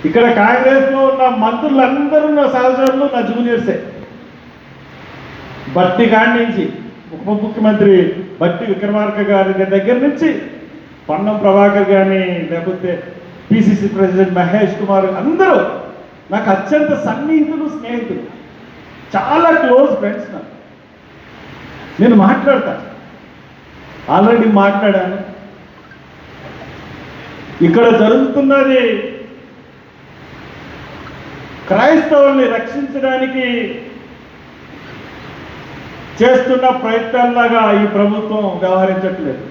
ఇక్కడ కాంగ్రెస్లో ఉన్న మంత్రులందరూ నా సహచరులు, నా జూనియర్సే. బట్టి కాడి నుంచి ఉప ముఖ్యమంత్రి బట్టి విక్రమార్క గారి దగ్గర నుంచి పొన్నం ప్రభాకర్ కానీ, లేకపోతే పిసిసి ప్రెసిడెంట్ మహేష్ కుమార్, అందరూ నాకు అత్యంత సన్నిహితులు, స్నేహితులు, చాలా క్లోజ్ ఫ్రెండ్స్. నేను మాట్లాడతాను, ఆల్రెడీ మాట్లాడాను. ఇక్కడ జరుగుతున్నది క్రైస్తవుల్ని రక్షించడానికి చేస్తున్న ప్రయత్నాలాగా ఈ ప్రభుత్వం వ్యవహరించట్లేదు.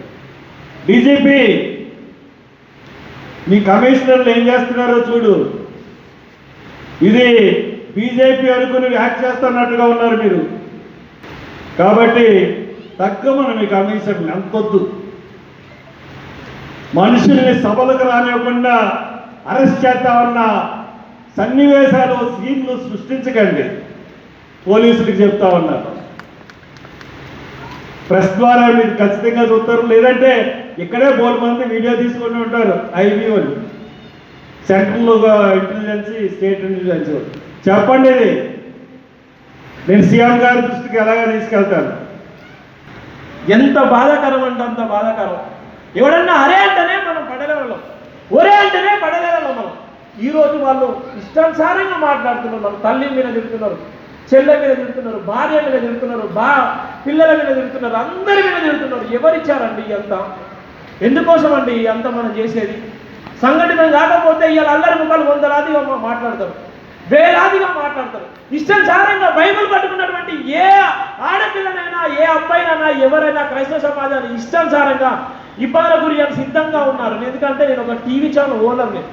డీజీపీ, మీ కమిషనర్లు ఏం చేస్తున్నారో చూడు. ఇది బీజేపీ అనుకుని యాక్ట్ చేస్తున్నట్టుగా ఉన్నారు మీరు. కాబట్టి తగ్గమని మీ కమిషనర్లు అంతొద్దు. మనుషుల్ని సభలకు రానివ్వకుండా అరెస్ట్ చేద్దామన్న సన్నివేశాలు, సీన్లు సృష్టించకండి. పోలీసులకు చెప్తా ఉన్నారు. ప్రెస్ ద్వారా మీరు ఖచ్చితంగా చూస్తారు, లేదంటే ఇక్కడే బోల్ మంది వీడియో తీసుకుంటూ ఉంటారు. ఐబీ వాళ్ళు, సెంట్రల్ ఇంటెలిజెన్స్, స్టేట్ ఇంటెలిజెన్స్. చెప్పండి, ఇది నేను సీఎం గారి దృష్టికి ఎలాగా తీసుకెళ్తాను. ఎంత బాధాకరం అంటే అంత బాధాకరం. ఎవడన్నా అరే అంటేనే మనం పడలేవాళ్ళం, ఒరే అంటేనే పడలేవాళ్ళం మనం. ఈరోజు వాళ్ళు ఇష్టానుసారంగా మాట్లాడుతున్నారు. మన తల్లి మీద తిడుతున్నారు, చెల్లె మీద తిడుతున్నారు, భార్య మీద తిడుతున్నారు, పిల్లల మీద తిడుతున్నారు, అందరి మీద తిడుతున్నారు. ఎవరిచ్చారండి అంతా? ఎందుకోసం అండి అంతా మనం చేసేది? సంఘటన కాకపోతే ఇవాళ అల్లరి ముఖాలు వందలాదిగా మాట్లాడతారు, వేలాదిగా మాట్లాడతారు. ఇష్టానుసారంగా బైబిల్ పట్టుకున్నటువంటి ఏ ఆడపిల్లనైనా, ఏ అబ్బాయినైనా, ఎవరైనా క్రైస్తవ సమాజాన్ని ఇష్టానుసారంగా ఇబ్బందుల గురించి సిద్ధంగా ఉన్నారు. ఎందుకంటే నేను ఒక టీవీ ఛానల్ ఓనర్ని,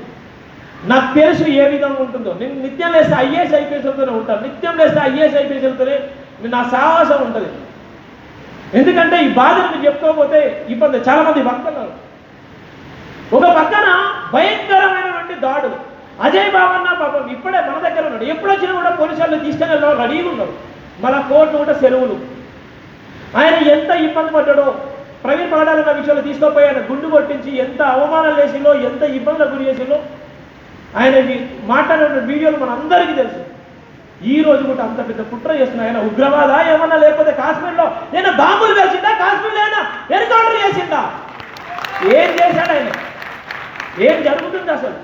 నాకు తెలుసు ఏ విధంగా ఉంటుందో. నేను నిత్యం లేస్తే ఐఏఎస్ ఐపీఎస్లతోనే ఉంటాను, నిత్యం లేస్తే ఐఏఎస్ ఐపీఎస్లతోనే నా సాహసం ఉంటుంది. ఎందుకంటే ఈ బాధను మీకు చెప్పుకోకపోతే ఇబ్బంది. చాలామంది భక్తున్నారు. ఒక పక్కన భయంకరమైనటువంటి దాడులు. అజయ్ బాబన్న పాపం ఇప్పుడే మన దగ్గర ఉన్నాడు. ఎప్పుడు వచ్చినా కూడా పోలీసు వాళ్ళు తీసుకెళ్ళి రెడీగా ఉన్నారు. మన కోర్టు కూడా సెలవులు. ఆయన ఎంత ఇబ్బంది పడ్డాడో, ప్రవీణ్ పాడాలన్న విషయంలో తీసుకుపోయి ఆయన గుండు కొట్టించి ఎంత అవమానాలు చేసిందో, ఎంత ఇబ్బందులకు గురి చేసిందో ఆయన మాట్లాడిన వీడియోలు మన అందరికీ తెలుసు. ఈ రోజు కూడా అంత పెద్ద కుట్ర చేస్తున్నా. ఆయన ఉగ్రవాద ఏమన్నా, లేకపోతే కాశ్మీర్లో నేను బాంబులు కలిసిందా, కాశ్మీర్లో అయినా ఎన్కౌంటర్ చేసిందా, ఏం చేశాడు ఆయన? ఏం జరుగుతుంది అసలు?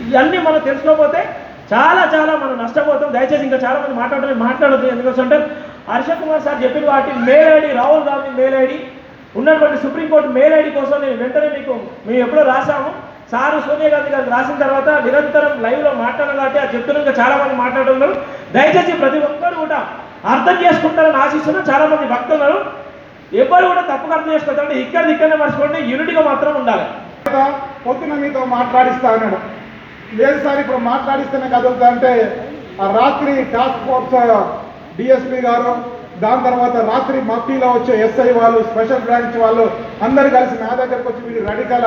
ఇవన్నీ మనం తెలుసుకోకపోతే చాలా చాలా మనం నష్టపోతాం. దయచేసి ఇంకా చాలా మంది మాట్లాడదు. ఎందుకంటే హర్ష కుమార్ సార్ చెప్పిన వాటి mail ID, Rahul Gandhi mail ID, ఉన్నటువంటి సుప్రీంకోర్టు మెయిల్ ఐడి కోసం నేను వెంటనే మేము ఎప్పుడో రాసాము. సారు సోనియా గాంధీ గారికి రాసిన తర్వాత నిరంతరం లైవ్లో మాట్లాడాలంటే అది చెప్తున్నాక చాలా మంది మాట్లాడుతున్నారు. దయచేసి ప్రతి ఒక్కరు కూడా అర్థం చేసుకుంటారని ఆశిస్తున్నా. చాలా మంది భక్తులు ఎవరు కూడా తప్పుగా అర్థం చేసుకోవద్దంటే ఇక్కడనే మర్చిపోండి, యూనిటీగా మాత్రం ఉండాలి. పొద్దున మీతో మాట్లాడిస్తా అన్నాడు. లేదు సార్ ఇప్పుడు మాట్లాడిస్తేనే కదులుతా అంటే రాత్రి టాస్క్ ఫోర్స్ డిఎస్పీ గారు, దాని తర్వాత రాత్రి మఫ్టీలో వచ్చే ఎస్ఐ వాళ్ళు, స్పెషల్ బ్రాంచ్ వాళ్ళు అందరు కలిసి నా దగ్గరకు వచ్చి వీడు రడికల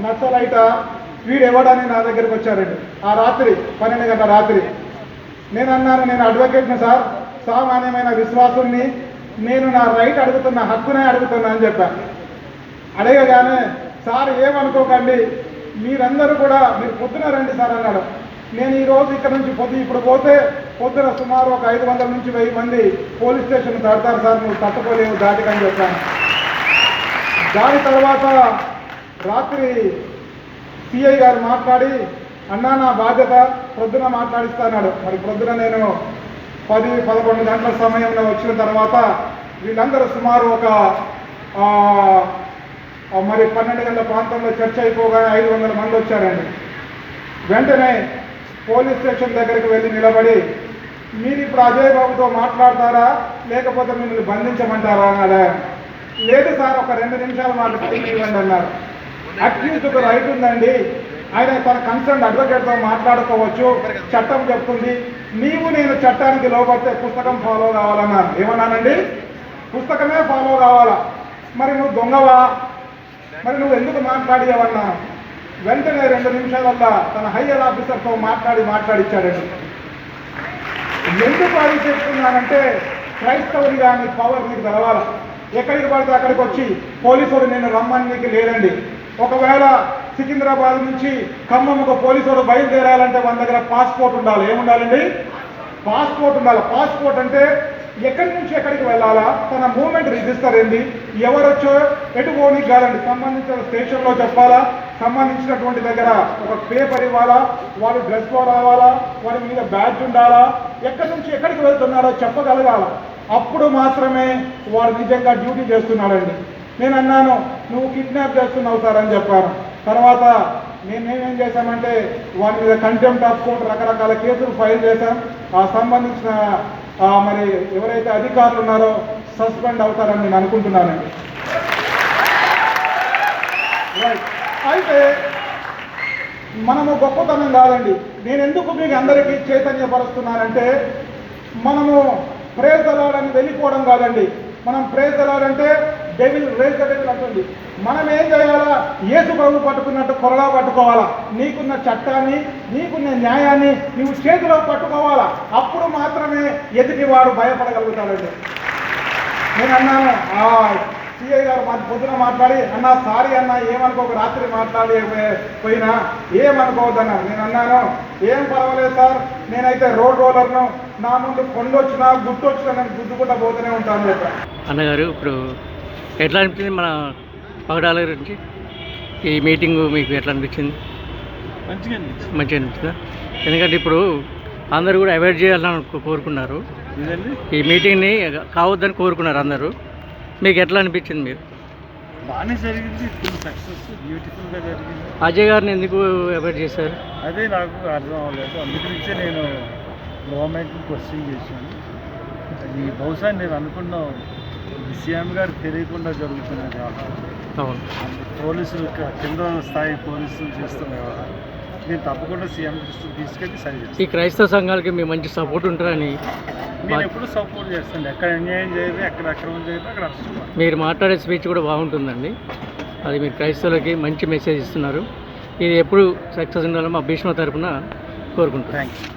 నక్సలైట వీడు ఎవడని నా దగ్గరకు వచ్చారండి. ఆ రాత్రి 12 గంటల రాత్రి నేను అన్నాను, నేను అడ్వకేట్ని సార్, సామాన్యమైన విశ్వాసుల్ని, నేను నా రైట్ అడుగుతున్నా, హక్కునే అడుగుతున్నా అని చెప్పాను. అడగగానే సార్ ఏమనుకోకండి, మీరందరూ కూడా మీరు పొద్దున రండి సార్ అన్నాడు. నేను ఈరోజు ఇక్కడ నుంచి ఇప్పుడు పోతే పొద్దున సుమారు ఒక 500 నుంచి 1000 మంది పోలీస్ స్టేషన్ దాడతారు సార్, నువ్వు తట్టుకోలేవు దాటికని చెప్పాను. దాని తర్వాత రాత్రి సిఐ గారు మాట్లాడి, అన్నా నా బాధ్యత ప్రొద్దున మాట్లాడిస్తాడు. మరి ప్రొద్దున నేను 10-11 గంటల సమయంలో వచ్చిన తర్వాత వీళ్ళందరూ సుమారు ఒక మరి 12 గంటల ప్రాంతంలో చర్చ అయిపోగానే 500 మంది వచ్చారండి. వెంటనే పోలీస్ స్టేషన్ దగ్గరికి వెళ్ళి నిలబడి, మీరు ఇప్పుడు అజయ్ బాబుతో మాట్లాడతారా లేకపోతే మిమ్మల్ని బంధించమంటారా అన్నాడు. లేదు సార్, ఒక 2 నిమిషాలు మాకు టైం ఇవ్వండి అన్నారు. అక్యూజ్డ్కు రైట్ ఉందండి, ఆయన తన కన్సర్న్ అడ్వకేట్తో మాట్లాడుకోవచ్చు, చట్టం చెప్తుంది. నేను చట్టానికి లోపడితే పుస్తకం ఫాలో కావాలన్నాను. ఏమన్నానండి? పుస్తకమే ఫాలో కావాలా? మరి నువ్వు దొంగవా? మరి నువ్వు ఎందుకు మాట్లాడియవన్నాను. వెంటనే 2 నిమిషాలల్లా తన హయ్యర్ ఆఫీసర్తో మాట్లాడిచ్చాడండి. ఎందుకు అది చెప్తున్నానంటే, క్రైస్తవుని కానీ పవర్ మీకు తెలవాలి. ఎక్కడికి పడితే అక్కడికి వచ్చి పోలీసులు నేను రమ్మని మీకు లేదండి. ఒకవేళ సికింద్రాబాద్ నుంచి ఖమ్మం ఒక పోలీసు వాడు బయలుదేరాలంటే మన దగ్గర పాస్పోర్ట్ ఉండాలి. ఏముండాలండి? పాస్పోర్ట్ ఉండాలి. పాస్పోర్ట్ అంటే ఎక్కడి నుంచి ఎక్కడికి వెళ్ళాలా, తన మూమెంట్ రిజిస్టర్ ఏంది, ఎవరొచ్చో ఎటు పోనీకి కాదండి, సంబంధించిన స్టేషన్లో చెప్పాలా, సంబంధించినటువంటి దగ్గర ఒక పేపర్ ఇవ్వాలా, వాడు డ్రెస్ కోడ్ రావాలా, వాడి మీద బ్యాడ్జ్ ఉండాలా, ఎక్కడి నుంచి ఎక్కడికి వెళ్తున్నాడో చెప్పగలగాల. అప్పుడు మాత్రమే వాడు నిజంగా డ్యూటీ చేస్తున్నాడండి. నేను అన్నాను, నువ్వు కిడ్నాప్ చేస్తున్నావు సార్ అని చెప్పాను. తర్వాత మేమేం చేశామంటే వాడి మీద కంటెంప్ట్ ఆఫ్ కోర్ట్ రకరకాల కేసులు ఫైల్ చేశాం. ఆ సంబంధించిన మరి ఎవరైతే అధికారులు ఉన్నారో సస్పెండ్ అవుతారని నేను అనుకుంటున్నానండి. రైట్. అయితే మనము గొప్పతనం కాదండి. నేను ఎందుకు మీకు అందరికీ చైతన్యపరుస్తున్నానంటే, మనము ప్రేజ్ అలాడని వెళ్ళిపోవడం కాదండి. మనం ప్రేజ్ అలాడంటే డెవిల్ రేజ్ ద డెవిల్ అంటుంది. మనం ఏం చేయాలా? యేసు ప్రభు పట్టుకున్నట్టు కొరడా పట్టుకోవాలా. నీకున్న చట్టాన్ని, నీకున్న న్యాయాన్ని నువ్వు చేతిలో పట్టుకోవాలా. అప్పుడు మాత్రమే ఎదుటివాడు భయపడగలుగుతాడండి. నేను అన్నాను, సిఐ గారు పొద్దున మాట్లాడి, అన్నా సారీ అన్న, ఏమనుకోక రాత్రి మాట్లాడి పోయినా ఏమనుకోవద్దన్నారు. నేను అన్నాను, ఏం పర్వాలేదు సార్, నేనైతే రోడ్ రోలర్ను, నా ముందు కొండొచ్చినా గుట్టొచ్చినా నేను గుద్దుకుంటా పోతూనే ఉంటాను చెప్పాను. అన్నగారు, ఇప్పుడు ఎట్లా అనిపించింది మన పగడాల గురించి ఈ మీటింగ్? మీకు ఎట్లా అనిపించింది? మంచిగా మంచిగా అనిపించిందా? ఎందుకంటే ఇప్పుడు అందరూ కూడా అవాయిడ్ చేయాలని కోరుకున్నారు, ఈ మీటింగ్ని కావద్దని కోరుకున్నారు అందరూ. మీకు ఎట్లా అనిపించింది? మీరు బాగానే జరిగింది, ఫుల్ సక్సెస్, బ్యూటిఫుల్గా జరిగింది. అజయ్ గారిని ఎందుకు అవాయిడ్ చేశారు? అదే నాకు అర్థం అవ్వలేదు. అందుగురించే నేను గవర్నమెంట్ని క్వశ్చన్ చేశాను. అది బహుశా నేను అనుకున్న సీఎం గారు తెలియకుండా జరుగుతున్న వ్యవహారం, అవును, పోలీసులు కింద స్థాయి పోలీసులు చేస్తున్న వ్యవహారం, నేను తప్పకుండా సీఎం దృష్టికి తీసుకెళ్ళి సరి చేస్తాను. ఈ క్రైస్తవ సంఘాలకి మీ మంచి సపోర్ట్ ఉంటారని నేను ఎప్పుడు సపోర్ట్ చేస్తాను. ఎక్కడ అన్యాయం చేయదు, ఎక్కడ అక్రమం చేయదు, అక్కడ అరెస్ట్. మీరు మాట్లాడే స్పీచ్ కూడా బాగుంటుందండి. అది మీరు క్రైస్తవులకి మంచి మెసేజ్ ఇస్తున్నారు. ఇది ఎప్పుడు సక్సెస్ ఉండాలని మా భీష్మ తరపున కోరుకుంటున్నాను. Thank you.